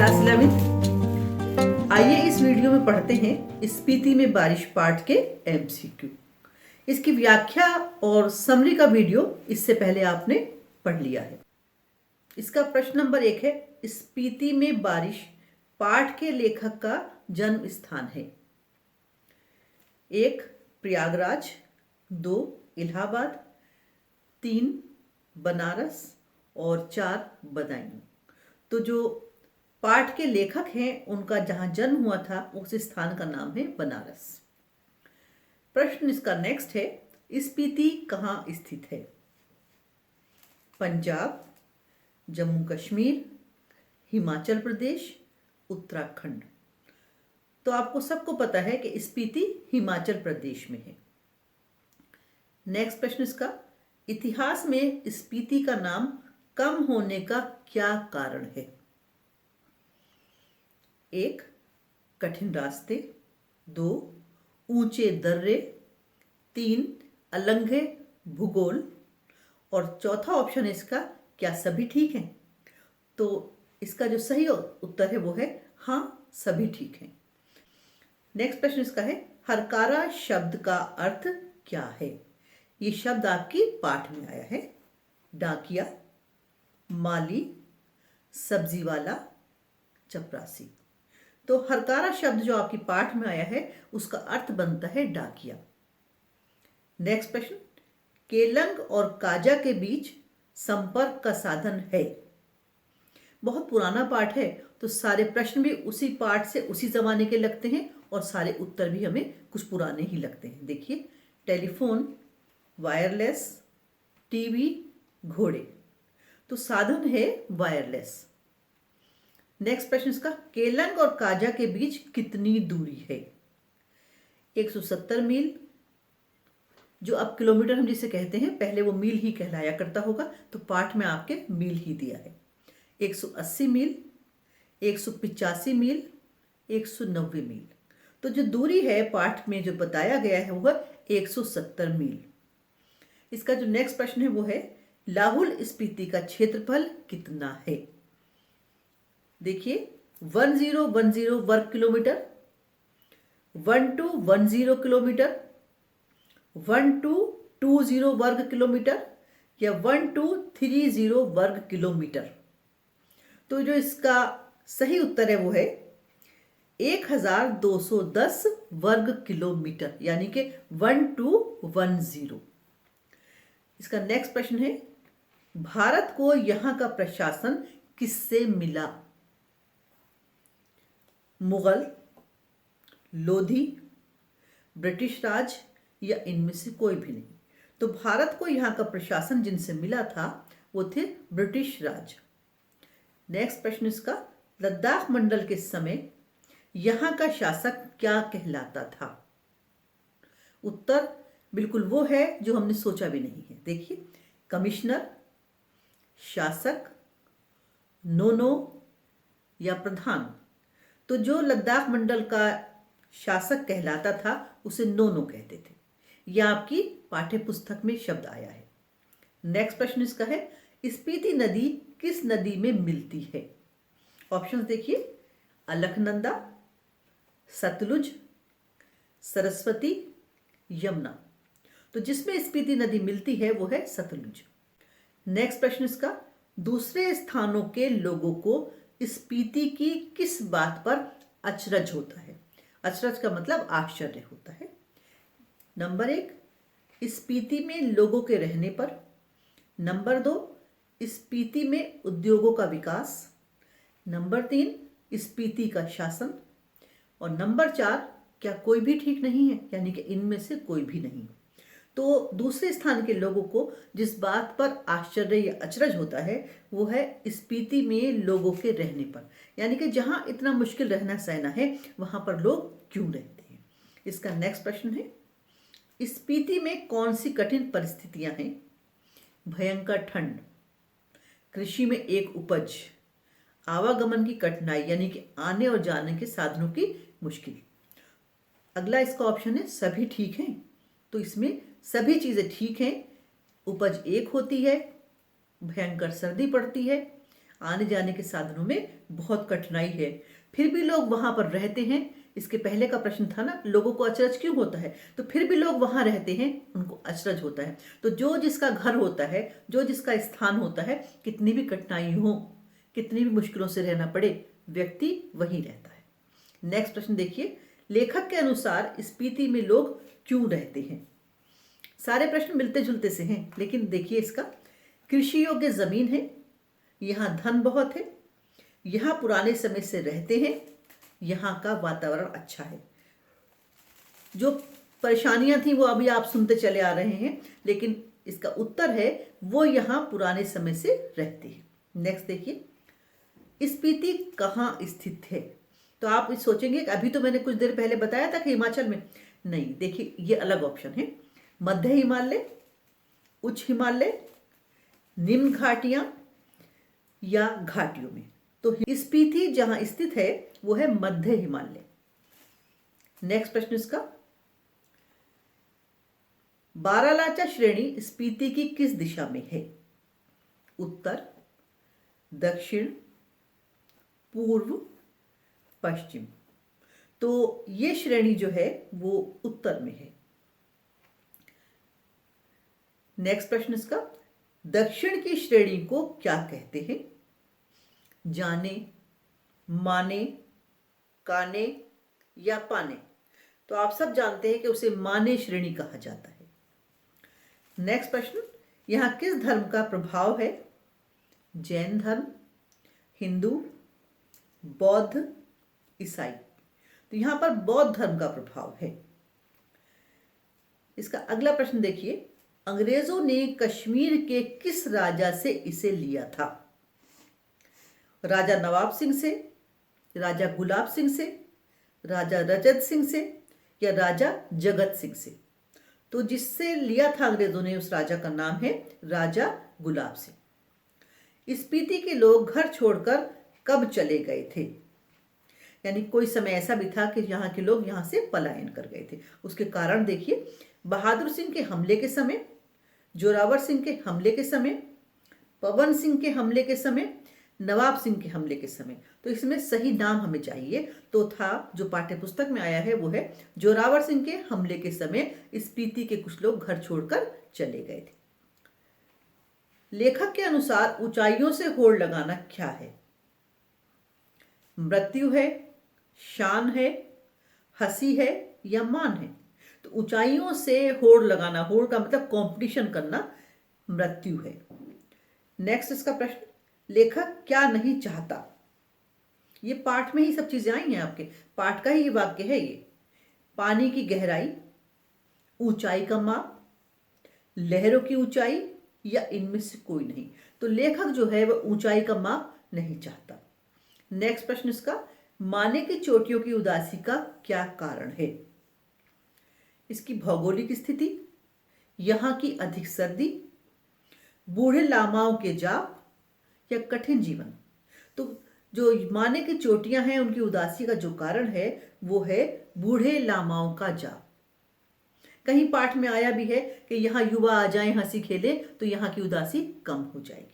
Class 11। आइए इस video में पढ़ते हैं स्पीति में बारिश पाठ के एमसीक्यू। इसकी व्याख्या और समरी का वीडियो इससे पहले आपने पढ़ लिया है। इसका प्रश्न नंबर 1 है, स्पीति में बारिश पाठ के लेखक का जन्म स्थान है। 1 प्रयागराज, 2 इलाहाबाद, 3 बनारस और 4 बदायूं। तो जो पाठ के लेखक हैं उनका जहां जन्म हुआ था उस स्थान का नाम है बनारस। प्रश्न इसका नेक्स्ट है, स्पीति कहाँ स्थित है? पंजाब, जम्मू कश्मीर, हिमाचल प्रदेश, उत्तराखंड। तो आपको सबको पता है कि स्पीति हिमाचल प्रदेश में है। नेक्स्ट प्रश्न इसका, इतिहास में स्पीति का नाम कम होने का क्या कारण है? 1 कठिन रास्ते, 2 ऊंचे दर्रे, 3 अलंघे भूगोल और चौथा ऑप्शन है इसका, क्या सभी ठीक हैं? तो इसका जो सही उत्तर है वो है हाँ, सभी ठीक हैं। नेक्स्ट प्रश्न इसका है, हरकारा शब्द का अर्थ क्या है? ये शब्द आपकी पाठ में आया है। डाकिया, माली, सब्जी वाला, चपरासी। तो हरकारा शब्द जो आपकी पाठ में आया है उसका अर्थ बनता है डाकिया। नेक्स्ट प्रश्न, केलंग और काजा के बीच संपर्क का साधन है। बहुत पुराना पाठ है तो सारे प्रश्न भी उसी पाठ से उसी जमाने के लगते हैं और सारे उत्तर भी हमें कुछ पुराने ही लगते हैं। देखिए, टेलीफोन, वायरलेस, टीवी, घोड़े। तो साधन है वायरलेस। नेक्स्ट प्रश्न इसका, केलंग और काजा के बीच कितनी दूरी है? 170 मील, जो अब किलोमीटर हम जिसे कहते हैं पहले वो मील ही कहलाया करता होगा, तो पाठ में आपके मील ही दिया है। 180 मील, 185 मील, 190 मील। तो जो दूरी है पाठ में जो बताया गया है वह 170 मील। इसका जो नेक्स्ट प्रश्न है वो है, लाहुल स्पीति का क्षेत्रफल कितना है? देखिए, 1010 वर्ग किलोमीटर, 1210 किलोमीटर, 1220 वर्ग किलोमीटर या 1230 वर्ग किलोमीटर। तो जो इसका सही उत्तर है वो है 1210 वर्ग किलोमीटर, यानी कि 1210। इसका नेक्स्ट प्रश्न है, भारत को यहां का प्रशासन किससे मिला? मुगल, लोधी, ब्रिटिश राज या इनमें से कोई भी नहीं। तो भारत को यहां का प्रशासन जिनसे मिला था वो थे ब्रिटिश राज। नेक्स्ट प्रश्न इसका, लद्दाख मंडल के समय यहां का शासक क्या कहलाता था? उत्तर बिल्कुल वो है जो हमने सोचा भी नहीं है। देखिए, कमिश्नर, शासक, नोनो या प्रधान। तो जो लद्दाख मंडल का शासक कहलाता था उसे नोनो कहते थे। यह आपकी पाठ्य पुस्तक में शब्द आया है। नेक्स्ट प्रश्न इसका है, स्पीति नदी किस नदी में मिलती है? ऑप्शंस देखिए, अलकनंदा, सतलुज, सरस्वती, यमुना। तो जिसमें स्पीति नदी मिलती है वो है सतलुज। नेक्स्ट प्रश्न इसका, दूसरे स्थानों के लोगों को स्पीति की किस बात पर अचरज होता है? अचरज का मतलब आश्चर्य होता है। नंबर 1, स्पीति में लोगों के रहने पर। नंबर 2, स्पीति में उद्योगों का विकास। नंबर 3, स्पीति का शासन। और नंबर 4, क्या कोई भी ठीक नहीं है, यानी कि इनमें से कोई भी नहीं। तो दूसरे स्थान के लोगों को जिस बात पर आश्चर्य या अचरज होता है वो है स्पीति में लोगों के रहने पर, यानी कि जहां इतना मुश्किल रहना सहना है वहां पर लोग क्यों रहते हैं। इसका नेक्स्ट प्रश्न है, स्पीति में कौन सी कठिन परिस्थितियां हैं? भयंकर ठंड, कृषि में एक उपज, आवागमन की कठिनाई यानी कि आने और जाने के साधनों की मुश्किल। अगला इसका ऑप्शन है सभी ठीक हैं। तो इसमें सभी चीजें ठीक हैं, उपज एक होती है, भयंकर सर्दी पड़ती है, आने जाने के साधनों में बहुत कठिनाई है, फिर भी लोग वहां पर रहते हैं। इसके पहले का प्रश्न था ना, लोगों को अचरज क्यों होता है, तो फिर भी लोग वहां रहते हैं, उनको अचरज होता है। तो जो जिसका घर होता है, जो जिसका स्थान होता है, कितनी भी कठिनाई हो, कितनी भी मुश्किलों से रहना पड़े, व्यक्ति वहीं रहता है। नेक्स्ट प्रश्न देखिए, लेखक के अनुसार स्पीति में लोग क्यों रहते हैं। सारे प्रश्न मिलते जुलते से हैं, लेकिन देखिए इसका, कृषि योग्य जमीन है, यहाँ धन बहुत है, यहाँ पुराने समय से रहते हैं, यहाँ का वातावरण अच्छा है। जो परेशानियां थी वो अभी आप सुनते चले आ रहे हैं, लेकिन इसका उत्तर है वो यहाँ पुराने समय से रहते हैं। नेक्स्ट देखिए, स्पीति कहाँ स्थित है। तो आप सोचेंगे कि अभी तो मैंने कुछ देर पहले बताया था कि हिमाचल में, नहीं, देखिए ये अलग ऑप्शन है। मध्य हिमालय, उच्च हिमालय, निम्न घाटियां या घाटियों में। तो स्पीति जहां स्थित है वो है मध्य हिमालय। नेक्स्ट प्रश्न इसका, बारालाचा श्रेणी स्पीति की किस दिशा में है। उत्तर, दक्षिण, पूर्व, पश्चिम। तो ये श्रेणी जो है वो उत्तर में है। नेक्स्ट प्रश्न इसका, दक्षिण की श्रेणी को क्या कहते हैं। जाने, माने, काने या पाने। तो आप सब जानते हैं कि उसे माने श्रेणी कहा जाता है। नेक्स्ट प्रश्न, यहां किस धर्म का प्रभाव है। जैन धर्म, हिंदू, बौद्ध, ईसाई। तो यहां पर बौद्ध धर्म का प्रभाव है। इसका अगला प्रश्न देखिए, अंग्रेजों ने कश्मीर के किस राजा से इसे लिया था। राजा नवाब सिंह से, राजा गुलाब सिंह से, राजा रजत सिंह से या राजा जगत सिंह से। तो जिससे लिया था अंग्रेजों ने, उस राजा का नाम है राजा गुलाब सिंह। स्पीति के लोग घर छोड़कर कब चले गए थे। यानी कोई समय ऐसा भी था कि यहाँ के लोग यहाँ से पलायन कर गए थे। उसके कारण देखिए, बहादुर सिंह के हमले के समय, जोरावर सिंह के हमले के समय, पवन सिंह के हमले के समय, नवाब सिंह के हमले के समय। तो इसमें सही नाम हमें चाहिए, तो था जो पाठ्य पुस्तक में आया है वो है जोरावर सिंह के हमले के समय स्पीति के कुछ लोग घर छोड़कर चले गए थे। लेखक के अनुसार ऊंचाइयों से होड़ लगाना क्या है। मृत्यु है, शान है, हंसी है या मान है। तो ऊंचाइयों से होड़ लगाना, होड़ का मतलब कंपटीशन करना, मृत्यु है। नेक्स्ट इसका प्रश्न, लेखक क्या नहीं चाहता। ये पाठ में ही सब चीजें आई हैं, आपके पाठ का ही ये वाक्य है ये। पानी की गहराई, ऊंचाई का माप, लहरों की ऊंचाई या इनमें से कोई नहीं। तो लेखक जो है वह ऊंचाई का माप नहीं चाहता। नेक्स्ट प्रश्न इसका, माने की चोटियों की उदासी का क्या कारण है। इसकी भौगोलिक स्थिति, यहां की अधिक सर्दी, बूढ़े लामाओं के जाप या कठिन जीवन। तो जो माने की चोटियां हैं उनकी उदासी का जो कारण है वो है बूढ़े लामाओं का जाप। कहीं पाठ में आया भी है कि यहां युवा आ जाएं हंसी खेले तो यहां की उदासी कम हो जाएगी।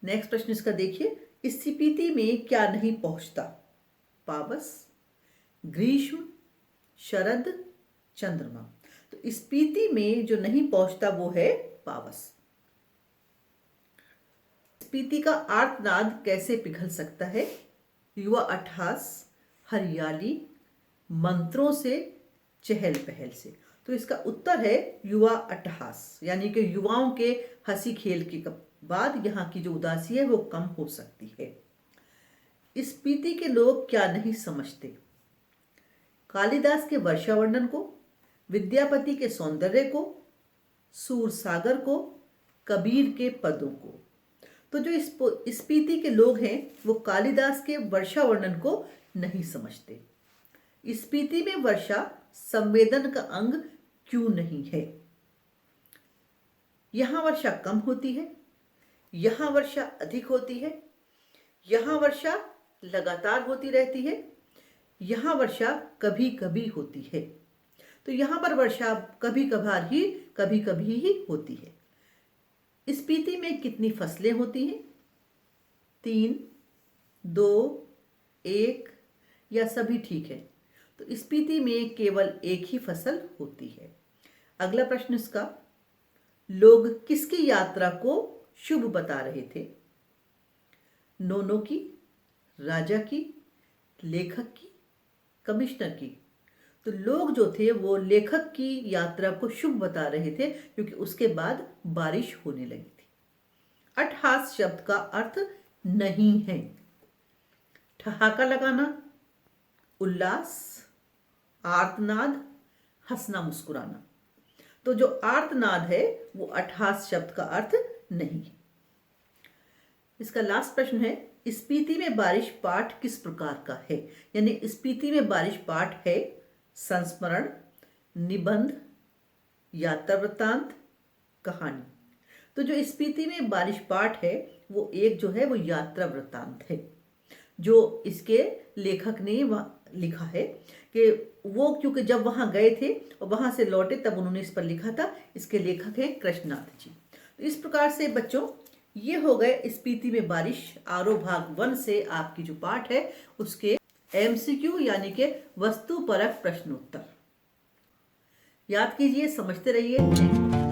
नेक्स्ट प्रश्न इसका देखिए, स्पीति में क्या नहीं पहुंचता। पावस, ग्रीष्म, शरद, चंद्रमा। तो स्पीति में जो नहीं पहुंचता वो है पावस। स्पीति का आर्तनाद कैसे पिघल सकता है। युवा अट्ठास, हरियाली, मंत्रों से, चहल पहल से। तो इसका उत्तर है युवा अट्ठास, यानी कि युवाओं के हंसी खेल के बाद यहाँ की जो उदासी है वो कम हो सकती है। स्पीति के लोग क्या नहीं समझते। कालिदास के वर्षा वर्णन को, विद्यापति के सौंदर्य को, सूरसागर को, कबीर के पदों को। तो जो स्पीति के लोग हैं वो कालिदास के वर्षा वर्णन को नहीं समझते। स्पीति में वर्षा संवेदन का अंग क्यों नहीं है। यहां वर्षा कम होती है, यहां वर्षा अधिक होती है, यहां वर्षा लगातार होती रहती है, यहां वर्षा कभी कभी होती है। तो यहां पर वर्षा कभी कभार ही, कभी कभी ही होती है। स्पीति में कितनी फसलें होती हैं? 3, 2, 1 या सभी ठीक है? तो स्पीति में केवल एक ही फसल होती है। अगला प्रश्न इसका, लोग किसकी यात्रा को शुभ बता रहे थे? नोनो की, राजा की, लेखक की, कमिश्नर की? तो लोग जो थे वो लेखक की यात्रा को शुभ बता रहे थे क्योंकि उसके बाद बारिश होने लगी थी। अट्ठहास शब्द का अर्थ नहीं है। ठहाका लगाना, उल्लास, आर्तनाद, हंसना मुस्कुराना। तो जो आर्तनाद है वो अट्ठहास शब्द का अर्थ नहीं है। इसका लास्ट प्रश्न है, स्पीति में बारिश पाठ किस प्रकार का है? यानी स्पीति में बारिश पाठ है संस्मरण, निबंध, यात्रा वृत्तांत, कहानी। तो जो स्पीति में बारिश पाठ है वो एक जो है वो यात्रा वृत्तांत है, जो इसके लेखक ने लिखा है कि वो क्योंकि जब वहां गए थे और वहां से लौटे तब उन्होंने इस पर लिखा था। इसके लेखक हैं कृष्णनाथ जी। तो इस प्रकार से बच्चों ये हो गए स्पीति में बारिश आरो भाग 1 से आपकी जो पाठ है उसके MCQ यानी कि वस्तुपरक प्रश्नोत्तर। याद कीजिए, समझते रहिए।